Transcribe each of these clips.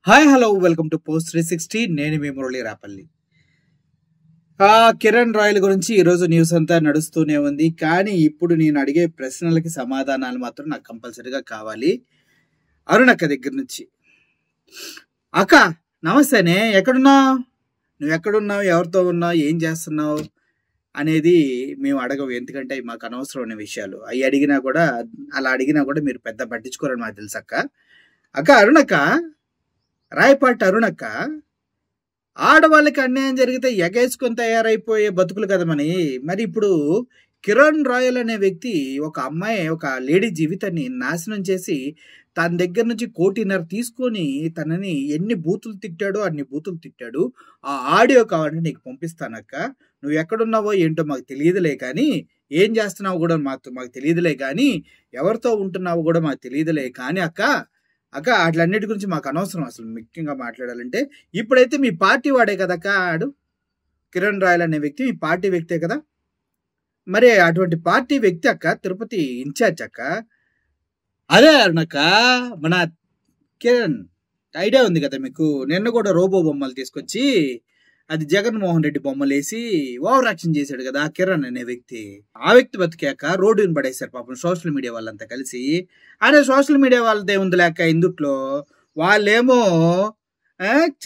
Hi hello welcome to post 360. నేను మీ Murali Rapalli. Kiran royal గురించి ఈరోజు న్యూస్ అంతా నడుస్తూనే ఉంది. కానీ ఇప్పుడు నేను అడిగే ప్రశ్నలకి సమాధానాలు మాత్రం నాకు కంపల్సరీగా కావాలి. అరుణక్క దగ్గర నుంచి. అక్క నమస్తేనే, ఎక్కడున్నావు? నువ్వు ఎక్కడున్నావు, ఎవరితో ఉన్నావు, ఏం చేస్తున్నావు అనేది మేము అడగవు. ఎందుకంటే అవి మాకు అనవసరమైన విషయాలు. అవి అడిగినా కూడా అలా అడిగినా కూడా మీరు పెద్ద పట్టించుకోరని మాకు తెలుసు అక్క. అక్క అరుణక్క, రాయపాటి అరుణక్క, ఆడవాళ్ళకి అన్యాయం జరిగితే ఎగేసుకొని తయారైపోయే బతుకులు కదా మరి ఇప్పుడు కిరణ్ రాయల్ అనే వ్యక్తి ఒక అమ్మాయి, ఒక లేడీ జీవితాన్ని నాశనం చేసి తన దగ్గర నుంచి 1.5 కోటి తీసుకొని తనని ఎన్ని బూతులు తిట్టాడో అన్ని బూతులు తిట్టాడు. ఆ ఆడియో కావాలంటే నీకు పంపిస్తానక్క. నువ్వు ఎక్కడున్నావో ఏంటో మాకు తెలియదులే, కానీ ఏం చేస్తున్నావు కూడా మాకు తెలియదులే, కానీ ఎవరితో ఉంటున్నావో కూడా మాకు తెలియదులే, కానీ అక్క అట్లన్నిటి గురించి మాకు అనవసరం. అసలు ముఖ్యంగా మాట్లాడాలంటే ఇప్పుడైతే మీ పార్టీ వాడే కదక్క ఆడు. కిరణ్ రాయల్ అనే వ్యక్తి మీ పార్టీ వ్యక్తే కదా. మరి అటువంటి పార్టీ వ్యక్తి అక్క తిరుపతి ఇన్ఛార్జ్ అక్క. అదే అరుణక్క, మన కిరణ్ ఐడియా ఉంది కదా మీకు. నిన్న కూడా రోబో బొమ్మలు తీసుకొచ్చి అది జగన్మోహన్ రెడ్డి బొమ్మలు వేసి ఓవర్ యాక్షన్ చేశాడు కదా కిరణ్ అనే వ్యక్తి. ఆ వ్యక్తి బతికాక రోడ్డుని పడేశారు పాపం సోషల్ మీడియా వాళ్ళంతా కలిసి. అదే సోషల్ మీడియా వాళ్ళతో ఏముంది లేక ఇందుట్లో వాళ్ళేమో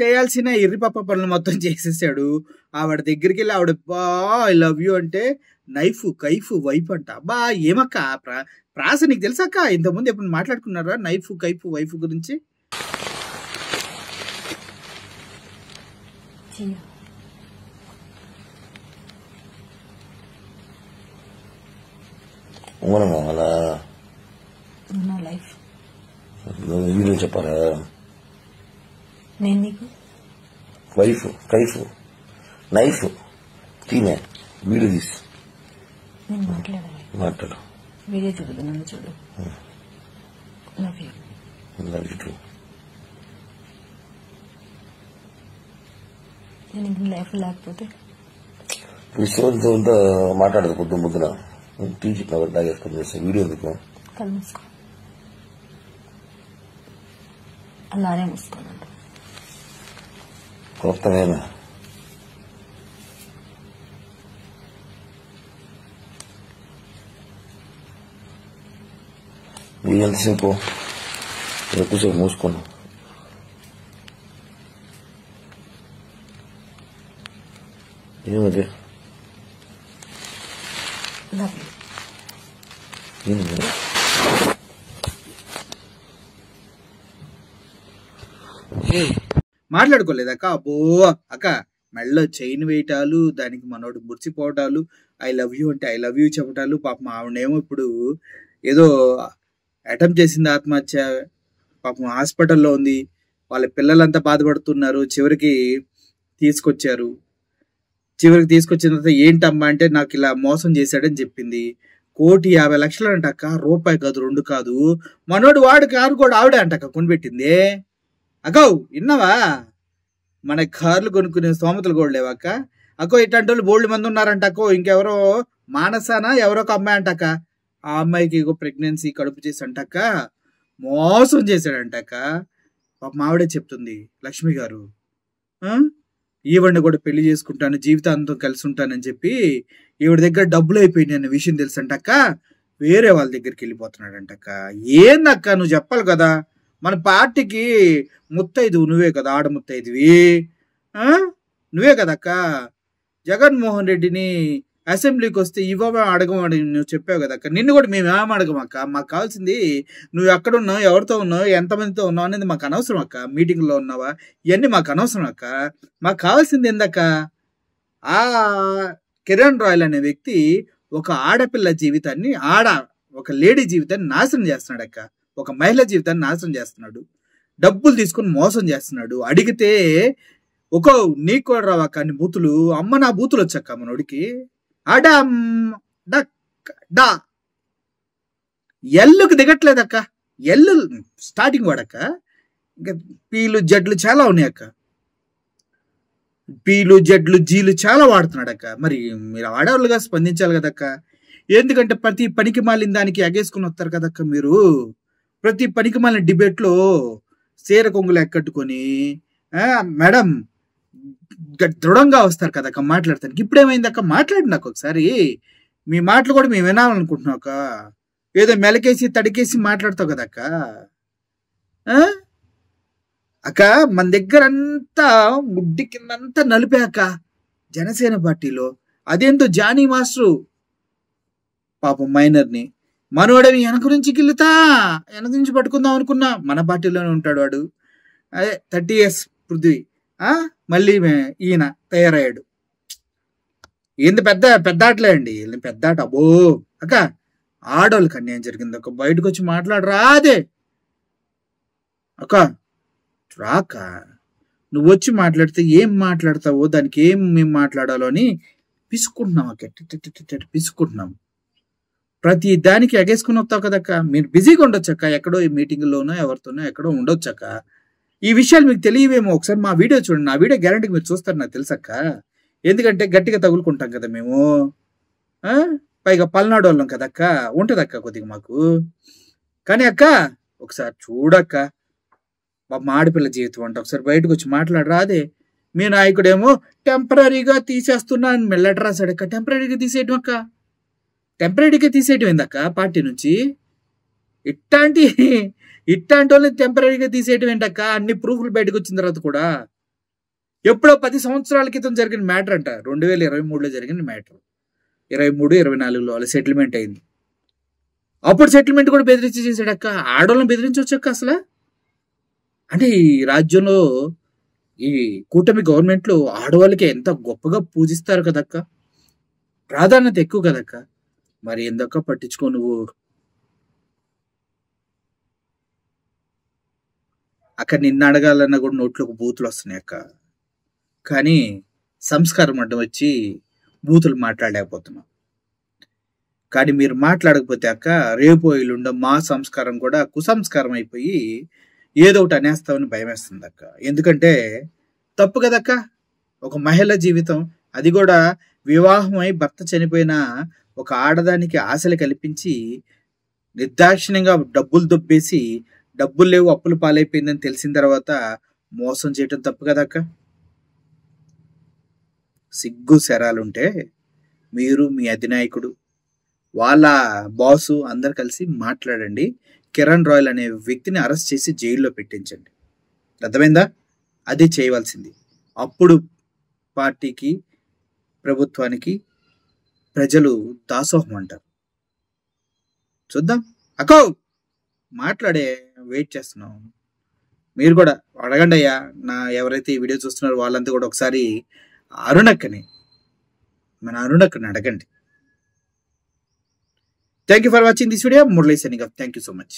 చేయాల్సిన ఇర్రిపప్ప పనులు మొత్తం చేసేసాడు. ఆవిడ దగ్గరికి వెళ్ళి ఆవిడ ఐ లవ్ యూ అంటే నైఫ్ కైఫ్ వైఫ్ అంట. అబ్బా ఏమక్క ప్రాస నీకు తెలుసాక? ఇంతకుముందు ఎప్పుడు మాట్లాడుకున్నారా నైఫ్ కైఫ్ వైఫ్ గురించి? వీడియో చెప్పారా? నేను నీకు వైఫ్ కైఫ్ నైఫ్ తీనే వీడియో తీసి నేను మాట్లాడు. వీడియో చూడదు, నన్ను చూడు. Love you. Love you two. నేను ఇంక లైఫ్ లేకపోతే విశ్వంతో అంతా మాట్లాడదు పొద్దున తీసి లాగేసుకొని చేస్తే వీడియో ఎందుకు? కళ్ళు మూసుకో, అలానే మూసుకోనండి. కొత్తమేనా? నువ్వు ఎంతసేపు ఎక్కువసేపు మూసుకున్నావు? ఏమది? Love you. మాట్లాడుకోలేదక్క? అబ్బో అక్క, మెళ్ళలో చైన్ వేయటాలు, దానికి మనోడు మురిసిపోవటాలు, ఐ లవ్ యూ అంటే ఐ లవ్ యూ చెప్పటాలు. పాపం ఆవిడేమో ఇప్పుడు ఏదో అటెంప్ట్ చేసింది ఆత్మహత్య, పాపం హాస్పిటల్లో ఉంది. వాళ్ళ పిల్లలంతా బాధపడుతున్నారు. చివరికి తీసుకొచ్చిన తర్వాత ఏంటమ్మా అంటే నాకు ఇలా మోసం చేశాడని చెప్పింది. 1,50,00,000 అంటక్క, రూపాయి కాదు 2 కాదు. మనోడు వాడు కారు కూడా ఆవిడే అంటక్క కొనిపెట్టింది. అక్కో విన్నావా? మన కార్లు కొనుక్కునే స్తోమతలు కూడా లేవక్క. అక్కో ఇట్లాంటి వాళ్ళు బోల్డ్ మంది ఉన్నారంట అక్కో. ఇంకెవరో మానసానా ఎవరో ఒక అమ్మాయి అంటక్క. ఆ అమ్మాయికి ప్రెగ్నెన్సీ కడుపు చేసి అంటక్క మోసం చేశాడంటక్క. పాప మావిడే చెప్తుంది, లక్ష్మి గారు ఈవిడిని కూడా పెళ్లి చేసుకుంటాను, జీవితాంతం కలిసి ఉంటానని చెప్పి ఈవిడ దగ్గర డబ్బులు అయిపోయింది అనే విషయం తెలుసంటక్క. వేరే వాళ్ళ దగ్గరికి వెళ్ళిపోతున్నాడంటక్క. ఏందక్క నువ్వు చెప్పాలి కదా. మన పార్టీకి ముత్తైదువు నువ్వే కదా, ఆడ ముత్తైదువి నువ్వే కదక్క. జగన్మోహన్ రెడ్డిని అసెంబ్లీకి వస్తే అడగమని నువ్వు చెప్పావు కదక్క. నిన్ను కూడా మేము ఏం అడగమక్క. మాకు కావాల్సింది నువ్వు ఎక్కడున్నావు, ఎవరితో ఉన్నావు, ఎంతమందితో ఉన్నావు అనేది మాకు అనవసరం అక్క. మీటింగ్లో ఉన్నావా ఇవన్నీ మాకు అనవసరం అక్క. మాకు కావాల్సింది ఏందక్క? ఆ కిరణ్ రాయల్ అనే వ్యక్తి ఒక ఆడపిల్ల జీవితాన్ని, ఒక లేడీ జీవితాన్ని నాశనం చేస్తున్నాడు అక్క. ఒక మహిళ జీవితాన్ని నాశనం చేస్తున్నాడు. డబ్బులు తీసుకుని మోసం చేస్తున్నాడు. అడిగితే నీకు కూడా రావక్క అన్ని బూతులు. అమ్మ నా బూతులు వచ్చాక మనోడికి. ఎల్లుకి దిగట్లేదక్క. ఎల్లు స్టార్టింగ్ వాడక్క. ఇంకా పీలు జడ్లు చాలా ఉన్నాయి అక్క. పీలు జడ్లు జీలు చాలా వాడుతున్నాడక్క. మరి మీరు ఆడవాళ్ళుగా స్పందించాలి కదక్క. ఎందుకంటే ప్రతి పనికి మాలిన దానికి ఎగేసుకుని వస్తారు కదక్క మీరు. ప్రతి పనికి మాలిన డిబేట్లో చీర కొంగులు ఎక్కట్టుకొని మేడం దృఢంగా వస్తారు కదక్క మాట్లాడతానికి. ఇప్పుడేమైంది అక్క? మాట్లాడి నాకు ఒకసారి. మీ మాటలు కూడా మేము వినాలనుకుంటున్నాం అక్క. ఏదో మెలకేసి తడికేసి మాట్లాడతావు కదక్క. అక్క మన దగ్గర అంతా ముడ్డి కిందంతా నలిపే అక్క జనసేన పార్టీలో. అదేంటో జానీ మాస్టరు పాపం మైనర్ని మనోడవి వెనక నుంచి గిల్లుతా వెనక నుంచి పట్టుకుందాం అనుకున్నా. మన పార్టీలోనే ఉంటాడు వాడు. అదే 30 years పృథ్వీ. మళ్ళీ ఈయన తయారయ్యాడు. ఏంది పెద్ద ఆటలే అండి, పెద్ద ఆట. అబ్బో అక్క ఆడోళ్ళకి అన్యాయం జరిగింది అక్క. బయటకు వచ్చి మాట్లాడరా. అదే అక్క రాక నువ్వు వచ్చి మాట్లాడితే ఏం మాట్లాడతావో దానికి ఏం మేము మాట్లాడాలో అని పిసుకుంటున్నాం అక్క. పిసుకుంటున్నాం. ప్రతి దానికి ఎగేసుకుని వస్తావు కదక్క. మీరు బిజీగా ఉండొచ్చక్క, ఎక్కడో ఈ మీటింగ్లోనో ఎవరితోనో ఎక్కడో ఉండొచ్చక్క. ఈ విషయాలు మీకు తెలియవేమో. ఒకసారి మా వీడియో చూడండి. నా వీడియో గ్యారంటీకి మీరు చూస్తారు నాకు తెలుసక్క. ఎందుకంటే గట్టిగా తగులుకుంటాం కదా మేము. పైగా పల్నాడు వాళ్ళం కదక్క, ఉంటదక్క కొద్దిగా మాకు. కానీ అక్క ఒకసారి చూడక్క, మా ఆడపిల్ల జీవితం అంట. ఒకసారి బయటకు వచ్చి మాట్లాడరా. అదే మీ నాయకుడేమో టెంపరీగా తీసేస్తున్నా అని మెల్లట రాశాడక్క. టెంపరీగా తీసేయటం అక్క, టెంపరీగా తీసేయటం ఏందక్క పార్టీ నుంచి? ఇట్లాంటి వాళ్ళని టెంపరీగా తీసేయటం ఏంటక్క? అన్ని ప్రూఫ్లు బయటకు వచ్చిన తర్వాత కూడా. ఎప్పుడో 10 సంవత్సరాల క్రితం జరిగిన మ్యాటర్ అంట. 2023లో జరిగిన మ్యాటర్. 23-24లో వాళ్ళ సెటిల్మెంట్ అయింది. అప్పుడు సెటిల్మెంట్ కూడా బెదిరించి చేశాడక్క. ఆడవాళ్ళని బెదిరించవచ్చక్క అసలు? అంటే ఈ రాజ్యంలో ఈ కూటమి గవర్నమెంట్లో ఆడవాళ్ళకి ఎంత గొప్పగా పూజిస్తారు కదక్క, ప్రాధాన్యత ఎక్కువ కదక్క. మరి ఎందుక పట్టించుకో నువ్వు అక్క. నిన్ను అడగాలన్నా కూడా నోట్లోకి బూతులు వస్తున్నాయి అక్క. కానీ సంస్కారం అడ్డం వచ్చి బూతులు మాట్లాడలేకపోతున్నాం. కానీ మీరు మాట్లాడకపోతే అక్క రేపు ఎల్లుండ మా సంస్కారం కూడా కుసంస్కారం అయిపోయి ఏదో ఒకటి అనేస్తామని భయం వేస్తుంది అక్క. ఎందుకంటే తప్పు కదక్క. ఒక మహిళ జీవితం, అది కూడా వివాహమై భర్త చనిపోయిన ఒక ఆడదానికి ఆశలు కల్పించి నిర్దాక్షిణ్యంగా డబ్బులు దొబ్బేసి డబ్బులు లేవు అప్పులు పాలైపోయిందని తెలిసిన తర్వాత మోసం చేయటం తప్పు కదక్క. సిగ్గు శరాలుంటే మీరు, మీ అధినాయకుడు, వాళ్ళ బాసు అందరు కలిసి మాట్లాడండి. కిరణ్ రాయల్ అనే వ్యక్తిని అరెస్ట్ చేసి జైల్లో పెట్టించండి. అర్థమైందా? అది చేయవలసింది. అప్పుడు పార్టీకి, ప్రభుత్వానికి ప్రజలు దాసోహం అంటారు. చూద్దాం అక్కో, మాట్లాడే వెయిట్ చేస్తున్నాం. మీరు కూడా అడగండి అయ్యా. ఎవరైతే ఈ వీడియో చూస్తున్నారో వాళ్ళంతా కూడా ఒకసారి మన అరుణక్కని అడగండి. Thank you for watching this video. Murali signing off. Thank you so much.